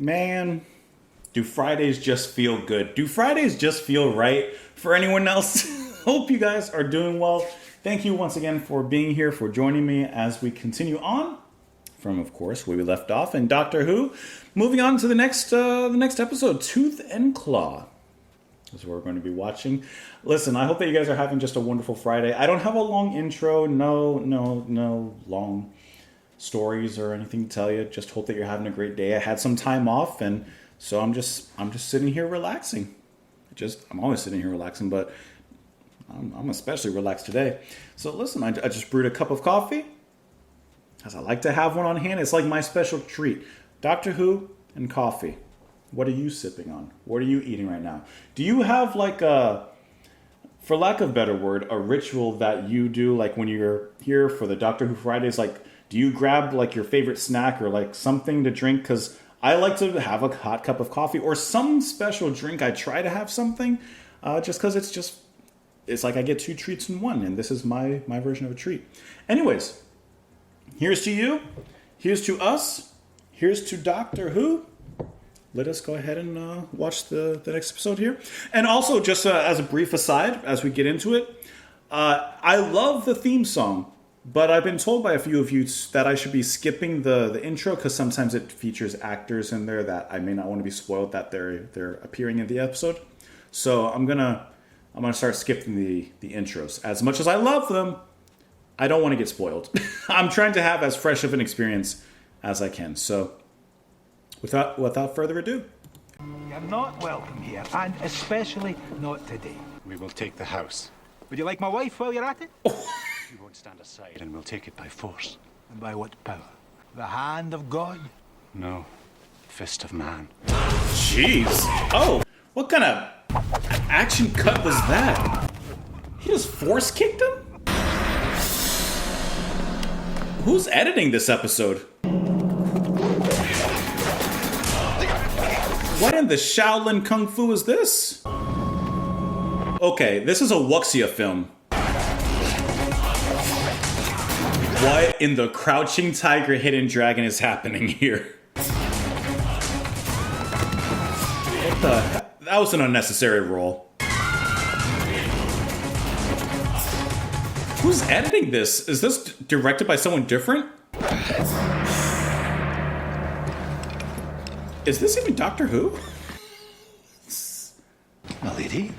Man, do Fridays just feel good? Do Fridays just feel right for anyone else? Hope you guys are doing well. Thank you once again for being here, for joining me as we continue on from, of course, where we left off in Doctor Who. Moving on to the next episode, Tooth and Claw. That's what we're going to be watching. Listen, I hope that you guys are having just a wonderful Friday. I don't have a long intro, no long stories or anything to tell you. Just hope that you're having a great day. I had some time off, and so I'm just sitting here relaxing. I'm always sitting here relaxing, but I'm especially relaxed today. So listen, I just brewed a cup of coffee, as I like to have one on hand. It's like my special treat. Doctor Who and coffee. What are you sipping on? What are you eating right now? Do you have like a, for lack of a better word, a ritual that you do, like when you're here for the Doctor Who Fridays? Like, do you grab like your favorite snack or like something to drink? Because I like to have a hot cup of coffee or some special drink. I try to have something just because it's like I get two treats in one, and this is my version of a treat. Anyways, here's to you, here's to us, here's to Doctor Who. Let us go ahead and watch the next episode here. And also, just as a brief aside, as we get into it, I love the theme song, but I've been told by a few of you that I should be skipping the intro because sometimes it features actors in there that I may not want to be spoiled that they're appearing in the episode. So I'm gonna start skipping the intros. As much as I love them, I don't want to get spoiled. I'm trying to have as fresh of an experience as I can. So without further ado. You're not welcome here, and especially not today. We will take the house. Would you like my wife while you're at it? You won't stand aside, and we'll take it by force. And by what power? The hand of God? No. Fist of man. Jeez. Oh, what kind of action cut was that? He just force kicked him? Who's editing this episode? What in the Shaolin Kung Fu is this? Okay, this is a wuxia film. What in the Crouching Tiger, Hidden Dragon is happening here? What the? That was an unnecessary role. Who's editing this? Is this directed by someone different? Is this even Doctor Who? My lady?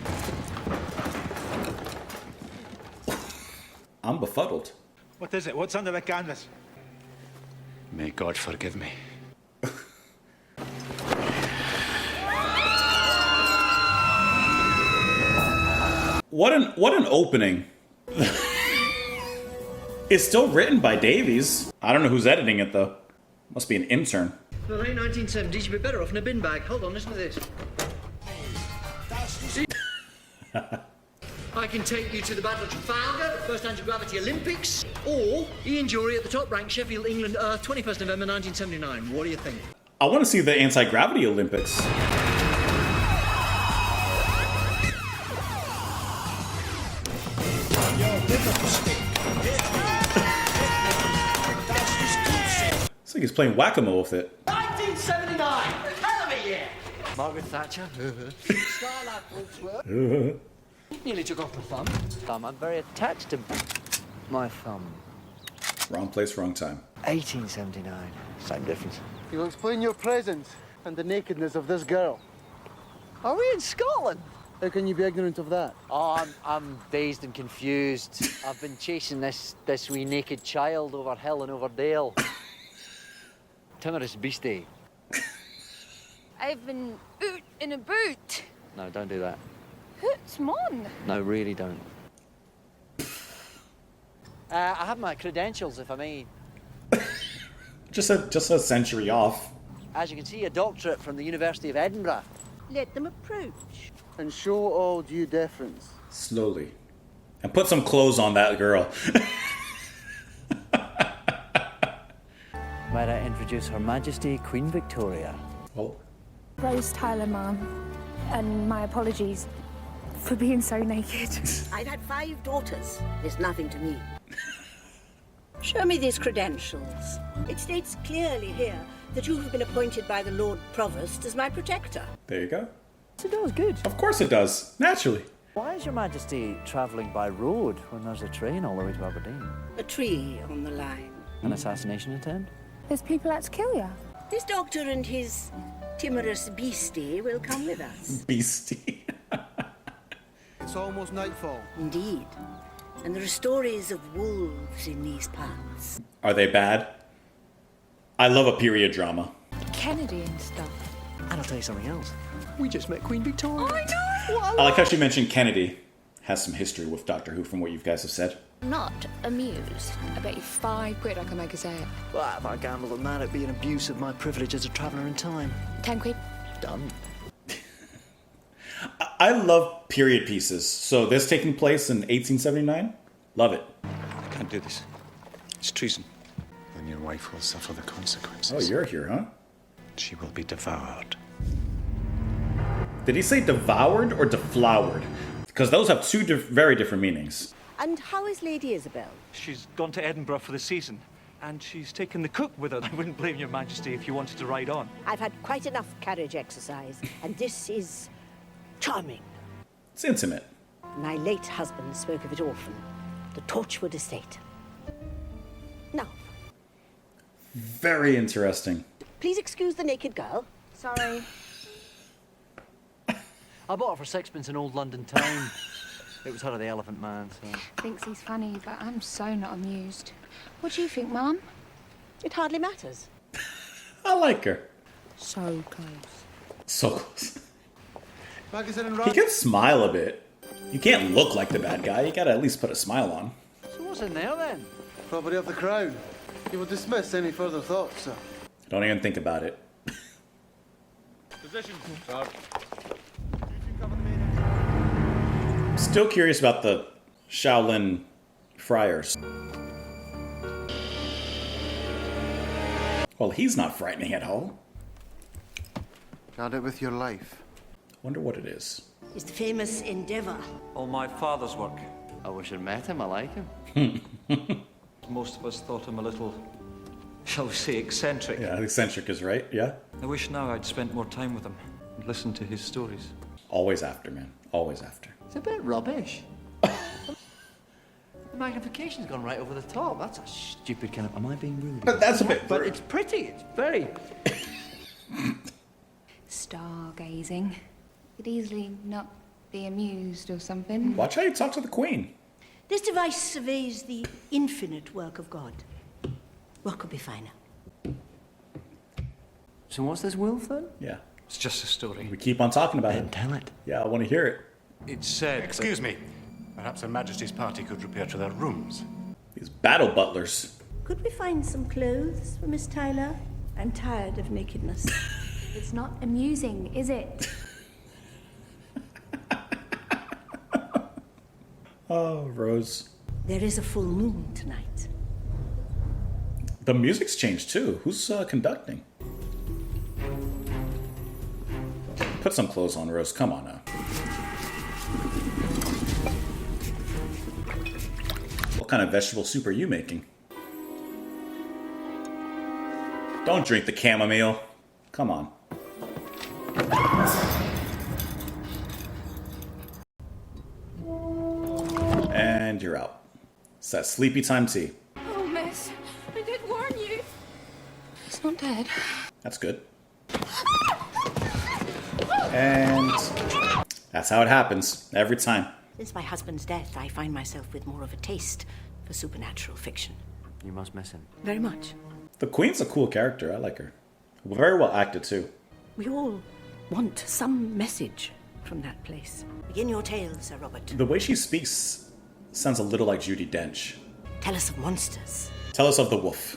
I'm befuddled. What is it? What's under the canvas? May God forgive me. What an opening. It's still written by Davies. I don't know who's editing it though. Must be an intern. For the late 1970s, you'd be better off in a bin bag. Hold on, listen to this. I can take you to the Battle of Trafalgar, the first anti-gravity Olympics, or Ian Jury at the top rank, Sheffield, England, Earth, 21st November 1979. What do you think? I want to see the anti-gravity Olympics. It's like he's playing whack-a-mole with it. 1979! Hell of a year! Margaret Thatcher. Starlight Wordsworth. Nearly took off my thumb. I'm very attached to my thumb. Wrong place, wrong time. 1879. Same difference. You'll explain your presence and the nakedness of this girl. Are we in Scotland? How can you be ignorant of that? Oh, I'm dazed and confused. I've been chasing this wee naked child over hill and over dale. Timorous beastie. I've been oot in a boot. No, don't do that. Hoots, mon. No, really don't. I have my credentials, if I may. Just a century off. As you can see, a doctorate from the University of Edinburgh. Let them approach. And show all due deference. Slowly. And put some clothes on that girl. Might I introduce Her Majesty Queen Victoria? Oh. Rose Tyler, ma'am. And my apologies for being so naked. I've had 5 daughters. It's nothing to me. Show me these credentials. It states clearly here that you have been appointed by the Lord Provost as my protector. There you go. It does, good. Of course it does. Naturally. Why is your Majesty travelling by road when there's a train all the way to Aberdeen? A tree on the line. An assassination attempt? There's people out to kill you. This doctor and his timorous beastie will come with us. Beastie. It's almost nightfall. Indeed. And there are stories of wolves in these parts. Are they bad? I love a period drama. Kennedy and stuff. And I'll tell you something else. We just met Queen Victoria. I know! I like how she mentioned Kennedy has some history with Doctor Who from what you guys have said. Not amused. I bet you £5 I can make her say it. Well, if I gamble on that, it'd be an abuse of my privilege as a traveller in time. £10. Done. I love period pieces. So this taking place in 1879? Love it. I can't do this. It's treason. Then your wife will suffer the consequences. Oh, you're here, huh? She will be devoured. Did he say devoured or deflowered? Because those have two very different meanings. And how is Lady Isabel? She's gone to Edinburgh for the season, and she's taken the cook with her. I wouldn't blame your Majesty if you wanted to ride on. I've had quite enough carriage exercise, and this is charming. It's intimate. My late husband spoke of it often. The Torchwood estate. Now, Very interesting. please excuse the naked girl. Sorry. I bought her for sixpence in Old London town. It was her or the Elephant Man, so... Thinks he's funny, but I'm so not amused. What do you think, Mum? It hardly matters. I like her. So close. So close. Magazine and He run. can smile a bit. You can't look like the bad guy. You gotta at least put a smile on. So what's in there, then? Property of the Crown. You will dismiss any further thoughts, sir. Don't even think about it. Position, sir. Still curious about the Shaolin friars. Well, he's not frightening at all. Guard it with your life. Wonder what it is. It's the famous Endeavour. All my father's work. I wish I'd met him. I like him. Most of us thought him a little, shall we say, eccentric. Yeah, eccentric is right. Yeah. I wish now I'd spent more time with him and listened to his stories. Always after, man. Always after. It's a bit rubbish. The magnification's gone right over the top. That's a stupid kind of... Am I being rude? But that's a bit But rude. it's pretty. It's very... Stargazing. Could easily not be amused or something. Watch how you talk to the Queen. This device surveys the infinite work of God. What could be finer? So what's this wolf, then? Yeah. It's just a story. We keep on talking about Then it. tell it. Yeah, I want to hear it. It's said. Excuse me. Perhaps Her Majesty's party could repair to their rooms. These battle butlers. Could we find some clothes for Miss Tyler? I'm tired of nakedness. It's not amusing, is it? Oh, Rose. There is a full moon tonight. The music's changed too. Who's conducting? Put some clothes on, Rose. Come on now. What kind of vegetable soup are you making? Don't drink the chamomile. Come on. And you're out. It's that sleepy time tea. Oh, miss. I did warn you. It's not dead. That's good. And that's how it happens every time. Since my husband's death, I find myself with more of a taste for supernatural fiction. You must miss him. Very much. The Queen's a cool character. I like her. Very well acted too. We all want some message from that place. Begin your tale, Sir Robert. The way she speaks sounds a little like Judi Dench. Tell us of monsters. Tell us of the wolf.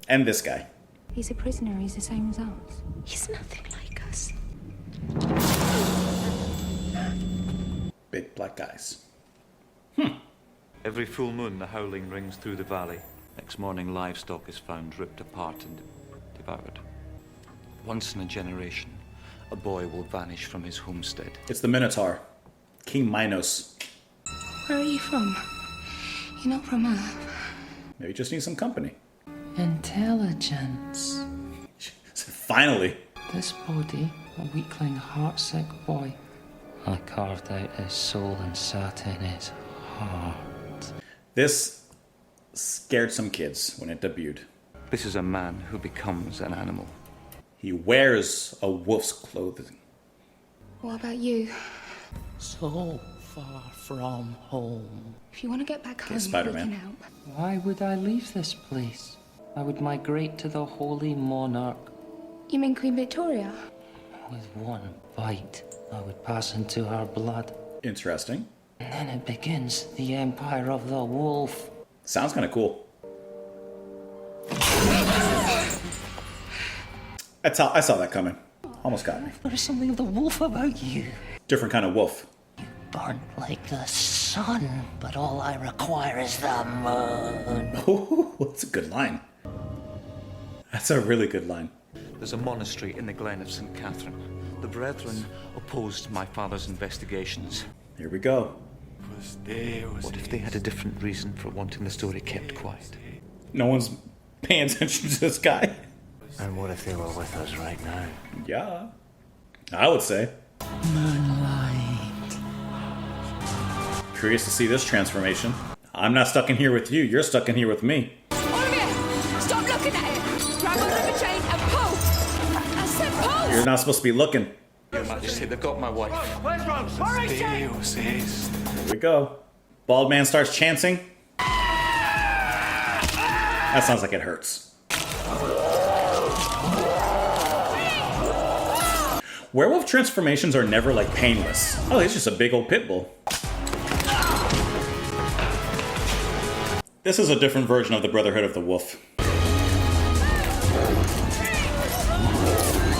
And this guy. He's a prisoner. He's the same as us. He's nothing like us. Big black eyes. Every full moon, the howling rings through the valley. Next morning, livestock is found ripped apart and devoured. Once in a generation, a boy will vanish from his homestead. It's the Minotaur. King Minos. Where are you from? You're not from Earth. Maybe you just need some company. Intelligence. Finally. This body, a weakling, heartsick boy. I carved out his soul and sat in his heart. This scared some kids when it debuted. This is a man who becomes an animal. He wears a wolf's clothing. What about you? So far from home. If you want to get back home, Spider-Man. we can help. Why would I leave this place? I would migrate to the Holy Monarch. You mean Queen Victoria? With one bite, I would pass into her blood. Interesting. And then it begins, the Empire of the Wolf. Sounds kind of cool. I saw that coming. Almost got me. There is something of the wolf about you. Different kind of wolf. Burnt like the sun, but all I require is the moon. Ooh, that's a good line. That's a really good line. There's a monastery in the Glen of St. Catherine. The Brethren opposed my father's investigations. Here we go. What if they had a different reason for wanting the story kept quiet? No one's paying attention to this guy. And what if they were with us right now? Yeah. I would say. Moonlight. Curious to see this transformation. I'm not stuck in here with you. You're stuck in here with me. Olivia, stop looking at it. Grab onto the chain and pull. I said pull. You're not supposed to be looking. Your Majesty, they've got my wife. Here we go. Bald man starts chanting. That sounds like it hurts. Werewolf transformations are never like painless. Oh, he's just a big old pit bull. This is a different version of the Brotherhood of the Wolf.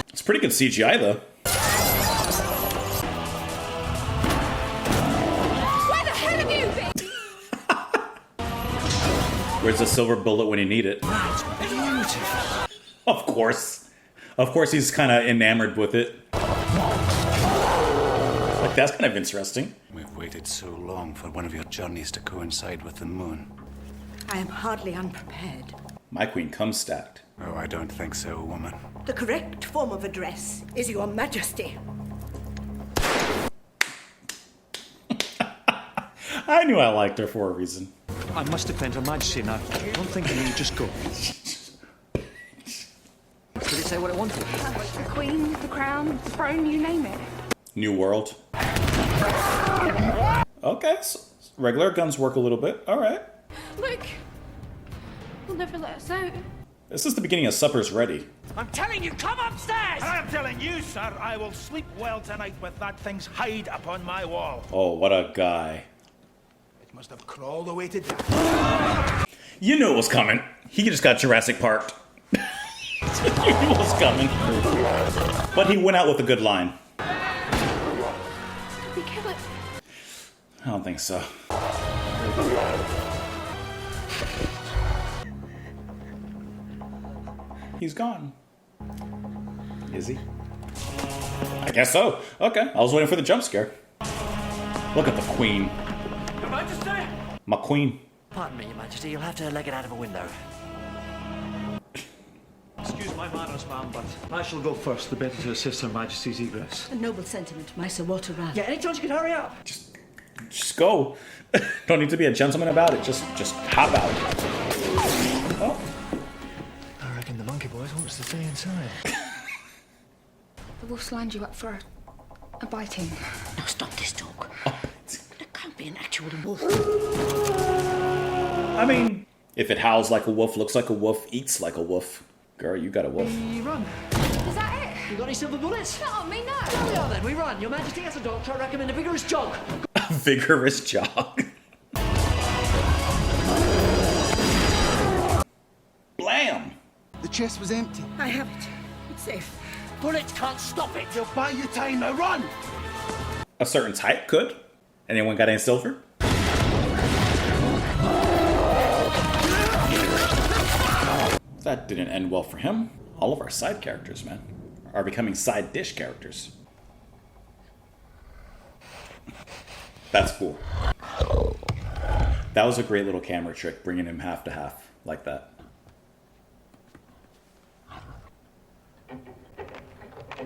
It's pretty good CGI though. Where the hell have you been? Where's the silver bullet when you need it? Of course. Of course he's kind of enamored with it. Like, that's kind of interesting. We've waited so long for one of your journeys to coincide with the moon. I am hardly unprepared. My queen comes stacked. Oh, I don't think so, woman. The correct form of address is Your Majesty. I knew I liked her for a reason. I must defend Her Majesty now. Don't think of me, just go. Did it say what it wanted? The Queen, the crown, the throne, you name it. New world. Okay, so regular guns work a little bit. All right. Look, they'll never let us out. This is the beginning of Supper's Ready. I'm telling you, come upstairs! I'm telling you, sir, I will sleep well tonight with that thing's hide upon my wall. Oh, what a guy. It must have crawled away to death. You knew it was coming. He just got Jurassic Parked. You knew it was coming. But he went out with a good line. Did we kill it? I don't think so. He's gone. Is he? I guess so. Okay, I was waiting for the jump scare. Look at the queen. Your Majesty? My queen. Pardon me, Your Majesty, you'll have to leg it out of a window. Excuse my manners, ma'am, but I shall go first, the better to assist Her Majesty's egress. A noble sentiment, my Sir Walter Raleigh. Yeah, any chance you could hurry up? Just go. Don't need to be a gentleman about it. Just hop out. Oh. I reckon the monkey boys want us to stay inside. The wolf's lined you up for a biting. Now stop this talk. There can't be an actual wolf. I mean, if it howls like a wolf, looks like a wolf, eats like a wolf. Girl, you got a wolf. We run. Is that it? You got any silver bullets? Not on me, no. There we are then, we run. Your Majesty, as a doctor, I recommend a vigorous jog. A vigorous jog. Blam! The chest was empty. I have it. It's safe. Bullets can't stop it. You'll buy you time, now run! A certain type could. Anyone got any silver? That didn't end well for him. All of our side characters, man, are becoming side dish characters. That's cool. That was a great little camera trick, bringing him half to half like that.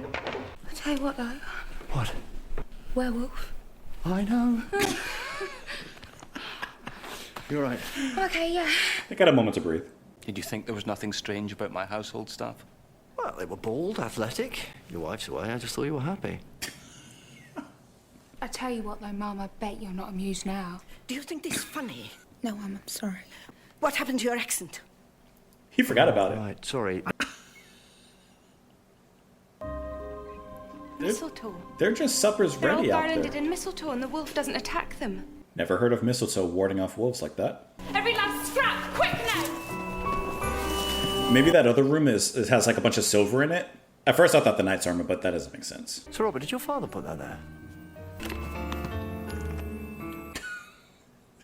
I tell you what, though. What? Werewolf. I know. You're right. Okay, yeah. They got a moment to breathe. Did you think there was nothing strange about my household staff? Well, they were bald, athletic. Your wife's away. I just thought you were happy. I tell you what, though, Mum, I bet you're not amused now. Do you think this funny? No, I'm sorry. What happened to your accent? He forgot about it. Right, sorry. Mistletoe. They're just suppers They're all ready out garlanded there. in mistletoe and the wolf doesn't attack them. Never heard of mistletoe warding off wolves like that. Every last scrap, quick now! Maybe that other room has like a bunch of silver in it. At first I thought the knight's armor, but that doesn't make sense. So, Robert, did your father put that there?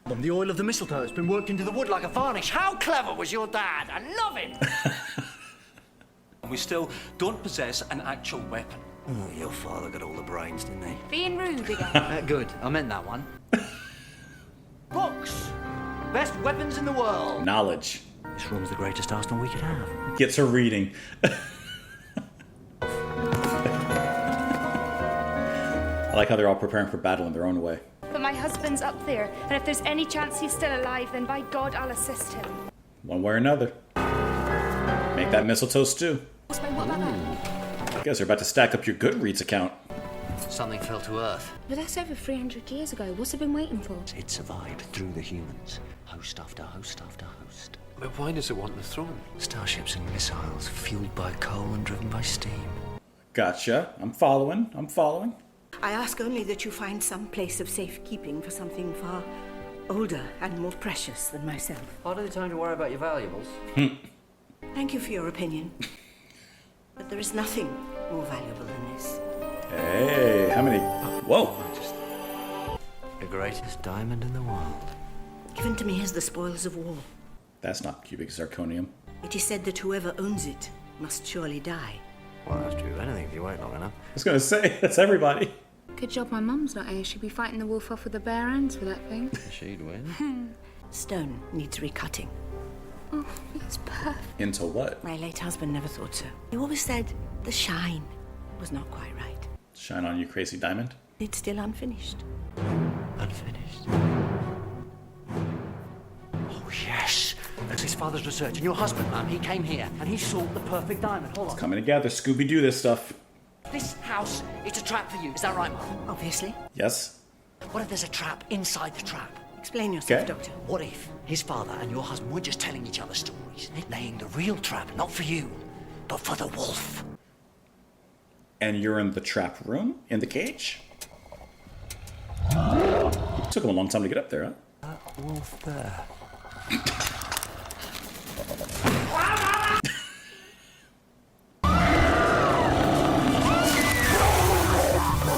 Mum, the oil of the mistletoe has been worked into the wood like a varnish. How clever was your dad? I love him! We still don't possess an actual weapon. Oh, your father got all the brains, didn't he? Being rude again. Good. I meant that one. Books! Best weapons in the world! Knowledge. This room's the greatest arsenal we could have. Gets her reading. I like how they're all preparing for battle in their own way. But my husband's up there, and if there's any chance he's still alive, then by God, I'll assist him. One way or another. Make that mistletoe stew. What about that? You guys are about to stack up your Goodreads account. Something fell to earth. But that's over 300 years ago. What's it been waiting for? It survived through the humans. Host after host after host. But why does it want the throne? Starships and missiles fueled by coal and driven by steam. Gotcha. I'm following. I ask only that you find some place of safekeeping for something far older and more precious than myself. Hardly the time to worry about your valuables. Thank you for your opinion. But there is nothing more valuable than this. Hey, how many? Whoa. The greatest diamond in the world. Given to me as the spoils of war. That's not cubic zirconium. It is said that whoever owns it must surely die. Well, that's true of anything if you wait long enough. I was gonna say, that's everybody. Good job my mum's not here. She'd be fighting the wolf off with the bare hands for that thing. She'd win. Stone needs recutting. Oh, it's perfect. Into what? My late husband never thought so. He always said the shine was not quite right. Shine on, you crazy diamond. It's still unfinished. Unfinished. Oh, yes. That's his father's research. And your husband, man, he came here and he sought the perfect diamond. Hold on. Coming together, Scooby-Doo this stuff. This house is a trap for you. Is that right, Mum? Obviously. Yes? What if there's a trap inside the trap? Explain yourself, Okay. Doctor. What if his father and your husband were just telling each other stories, laying the real trap, not for you, but for the wolf? And you're in the trap room? In the cage? Took him a long time to get up there, huh? That wolf there.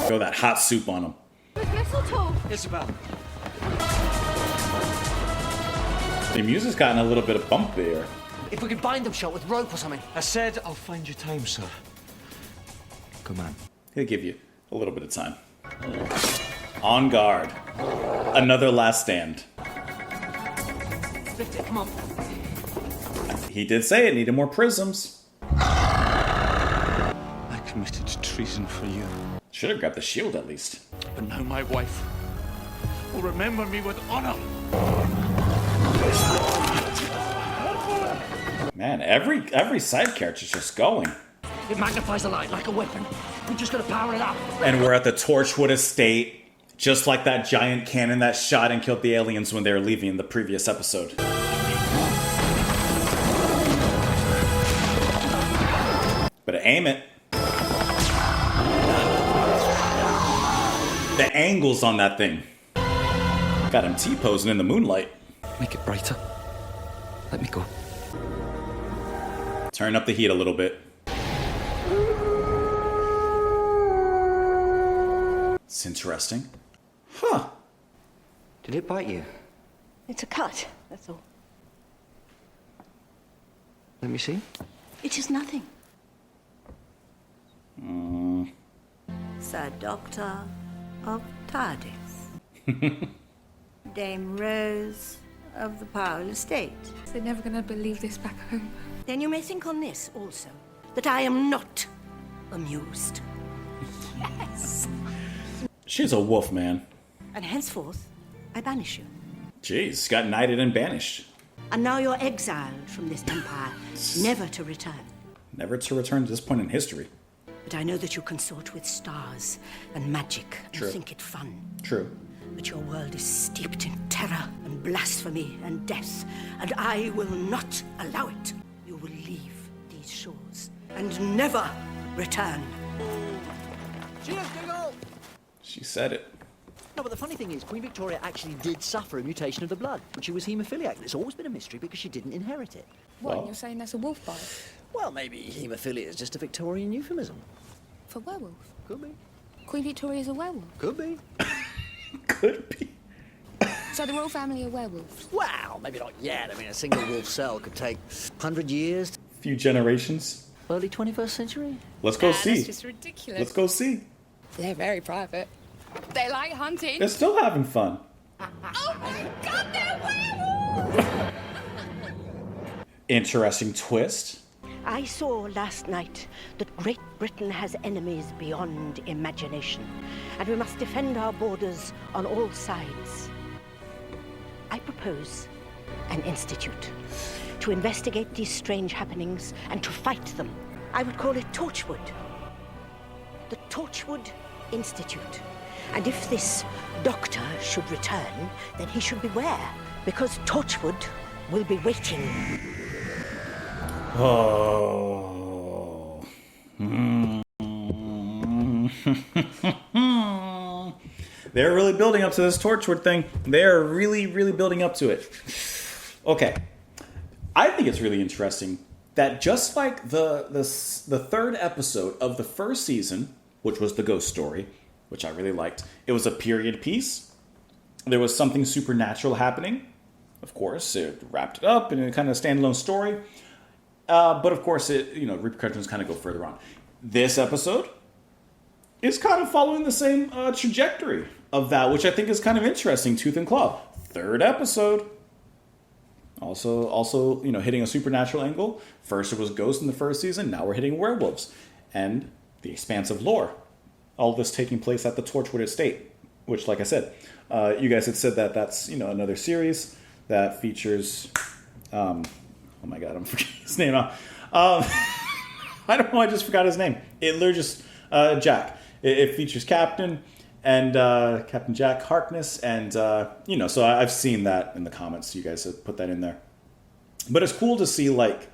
Throw that hot soup on him. With mistletoe. Isabel. The music's gotten a little bit of bump there. If we could bind them shut with rope or something. I said I'll find you time, sir. Good man. He'll give you a little bit of time. On guard. Another last stand. Victor, come on. He did say it needed more prisms. I committed treason for you. Should have grabbed the shield at least. But now my wife will remember me with honor. Man, every side character's just going. It magnifies the light like a weapon. We just gotta power it up. And we're at the Torchwood Estate, just like that giant cannon that shot and killed the aliens when they were leaving in the previous episode. Better aim it. The angles on that thing. Got him T-posing in the moonlight. Make it brighter. Let me go. Turn up the heat a little bit. It's interesting. Huh. Did it bite you? It's a cut, that's all. Let me see. It is nothing. Sir Doctor of TARDIS. Dame Rose of the Powell Estate. They're never going to believe this back home. Then you may think on this also, that I am not amused. Yes. She's a wolf, man. And henceforth, I banish you. Jeez, got knighted and banished. And now you're exiled from this empire, never to return. Never to return to this point in history. But I know that you consort with stars and magic and True. think it fun. True. But your world is steeped in terror and blasphemy and death, and I will not allow it. You will leave these shores and never return. Cheers, Diggle! She said it. No, but the funny thing is, Queen Victoria actually did suffer a mutation of the blood, but she was haemophiliac, and it's always been a mystery because she didn't inherit it. What, Well- you're saying that's a wolf bite? Well, maybe haemophilia is just a Victorian euphemism. For werewolf? Could be. Queen Victoria's a werewolf. Could be. Could be. So the royal family are werewolves? Well, maybe not yet. I mean, a single wolf cell could take 100 years. Few generations. Early 21st century? Let's go see. That's just ridiculous. Let's go see. They're very private. They like hunting. They're still having fun. Oh my god, they're werewolves! Interesting twist. I saw last night that Great Britain has enemies beyond imagination, and we must defend our borders on all sides. I propose an institute to investigate these strange happenings and to fight them. I would call it Torchwood. The Torchwood Institute. And if this doctor should return, then he should beware, because Torchwood will be waiting. Oh. They're really building up to this Torchwood thing. They're really, really building up to it. Okay. I think it's really interesting that just like the third episode of the first season, which was the ghost story, which I really liked, it was a period piece. There was something supernatural happening. Of course, it wrapped it up in a kind of standalone story. But of course, repercussions kind of go further on. This episode is kind of following the same trajectory of that, which I think is kind of interesting. Tooth and Claw, third episode, also hitting a supernatural angle. First it was ghosts in the first season. Now we're hitting werewolves and the expansive lore. All this taking place at the Torchwood Estate, which, like I said, you guys had said that that's another series that features. Oh my god, I'm forgetting his name now. I don't know. I just forgot his name. It literally just Jack. It features Captain and Captain Jack Harkness, and so I've seen that in the comments. You guys have put that in there, but it's cool to see like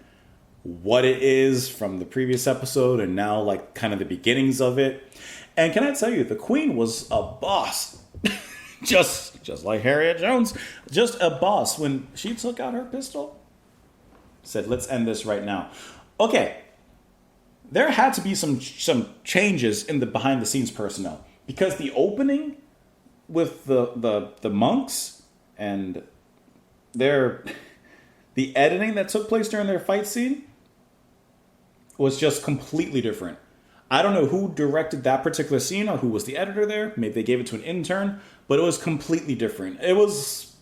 what it is from the previous episode and now like kind of the beginnings of it. And can I tell you, the Queen was a boss, just like Harriet Jones, just a boss when she took out her pistol. Said, "Let's end this right now." Okay. There had to be some changes in the behind the scenes personnel, because the opening with the monks and the editing that took place during their fight scene was just completely different. I don't know who directed that particular scene or who was the editor there. Maybe they gave it to an intern, but it was completely different. It was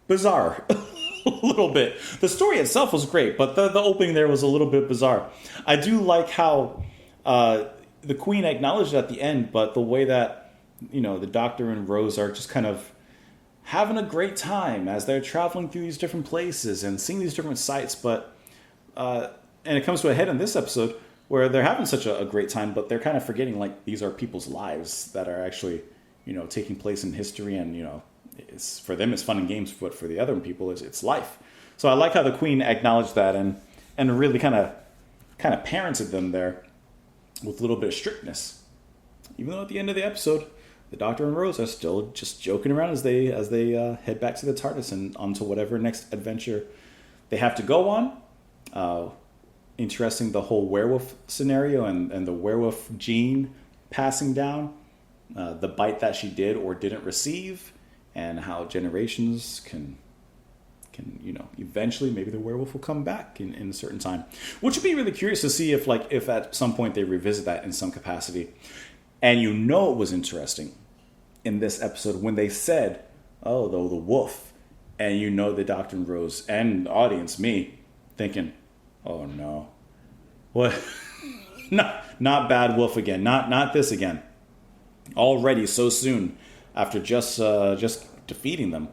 bizarre. A little bit. The story itself was great, but the opening there was a little bit bizarre. I do like how the Queen acknowledged it at the end, but the way that the Doctor and Rose are just kind of having a great time as they're traveling through these different places and seeing these different sights. But and it comes to a head in this episode where they're having such a great time, but they're kind of forgetting like these are people's lives that are actually taking place in history, and it's for them it's fun and games, but for the other people it's life. So I like how the Queen acknowledged that and really kind of parented them there with a little bit of strictness. Even though at the end of the episode, the Doctor and Rose are still just joking around as they head back to the TARDIS and onto whatever next adventure they have to go on. Interesting, the whole werewolf scenario and the werewolf gene passing down, the bite that she did or didn't receive, and how generations can eventually maybe the werewolf will come back in a certain time, which would be really curious to see if at some point they revisit that in some capacity. And it was interesting in this episode when they said, "Oh, the wolf," and the Doctor and Rose and the audience, me, thinking, "Oh no, what?" Not Bad Wolf again. Not this again. Already so soon after just defeating them.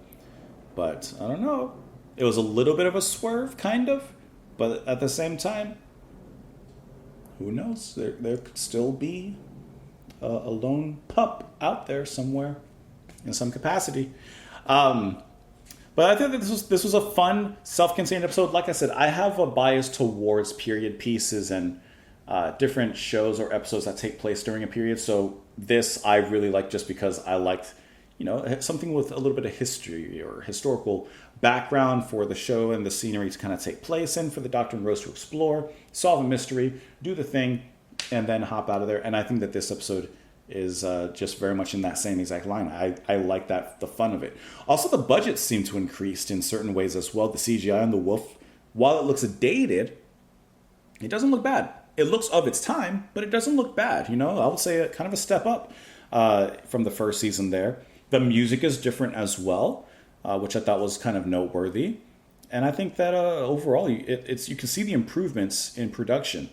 But I don't know. It was a little bit of a swerve, kind of. But at the same time, who knows? There could still be a lone pup out there somewhere in some capacity. But I think that this was a fun, self-contained episode. Like I said, I have a bias towards period pieces and different shows or episodes that take place during a period. So this I really liked just because I liked, something with a little bit of history or historical background for the show and the scenery to kind of take place in, for the Doctor and Rose to explore, solve a mystery, do the thing, and then hop out of there. And I think that this episode is just very much in that same exact line. I like that, the fun of it. Also, the budgets seem to increase in certain ways as well. The CGI on the wolf, while it looks dated, it doesn't look bad. It looks of its time, but it doesn't look bad. I would say kind of a step up from the first season there. The music is different as well, which I thought was kind of noteworthy. And I think that overall, you can see the improvements in production,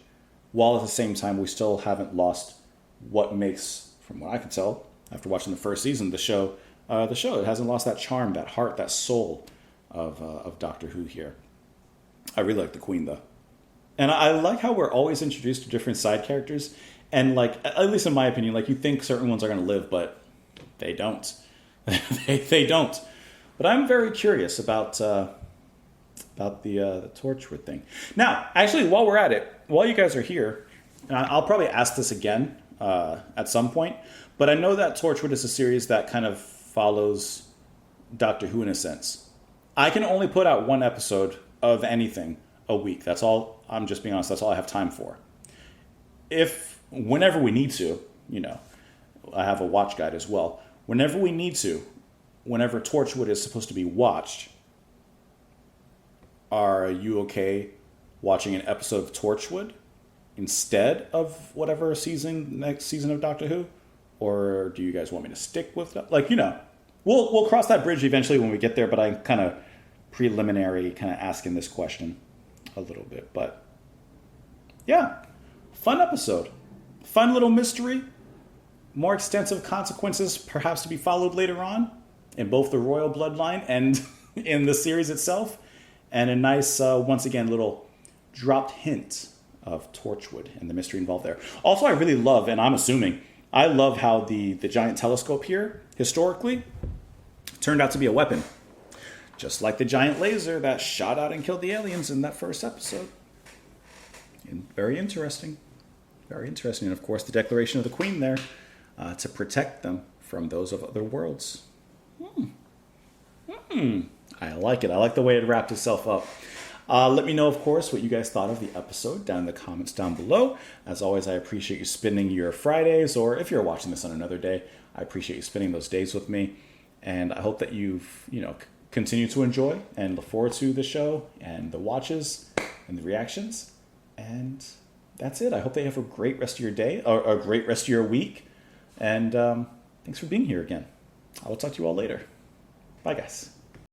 while at the same time we still haven't lost what makes, from what I can tell, after watching the first season, the show. It hasn't lost that charm, that heart, that soul of Doctor Who here. I really like the Queen, though. And I like how we're always introduced to different side characters. And, at least in my opinion, you think certain ones are going to live, but they don't. they don't. But I'm very curious about the Torchwood thing. Now, actually, while we're at it, while you guys are here, and I'll probably ask this again at some point, but I know that Torchwood is a series that kind of follows Doctor Who in a sense. I can only put out one episode of anything a week. That's all. I'm just being honest. That's all I have time for. Whenever we need to, I have a watch guide as well. Whenever we need to, whenever Torchwood is supposed to be watched, are you okay watching an episode of Torchwood instead of whatever next season of Doctor Who? Or do you guys want me to stick with that? We'll cross that bridge eventually when we get there, but I'm kind of preliminary asking this question a little bit. But yeah, fun episode. Fun little mystery. More extensive consequences perhaps to be followed later on in both the royal bloodline and in the series itself. And a nice, once again, little dropped hint of Torchwood and the mystery involved there. Also, I really love, and I'm assuming, I love how the giant telescope here, historically, turned out to be a weapon. Just like the giant laser that shot out and killed the aliens in that first episode. And very interesting. Very interesting. And of course, the declaration of the Queen there to protect them from those of other worlds. I like it. I like the way it wrapped itself up. Let me know, of course, what you guys thought of the episode down in the comments down below. As always, I appreciate you spending your Fridays, or if you're watching this on another day, I appreciate you spending those days with me. And I hope that you've, continue to enjoy and look forward to the show and the watches and the reactions. And that's it. I hope that you have a great rest of your day, or a great rest of your week. And thanks for being here again. I will talk to you all later. Bye, guys.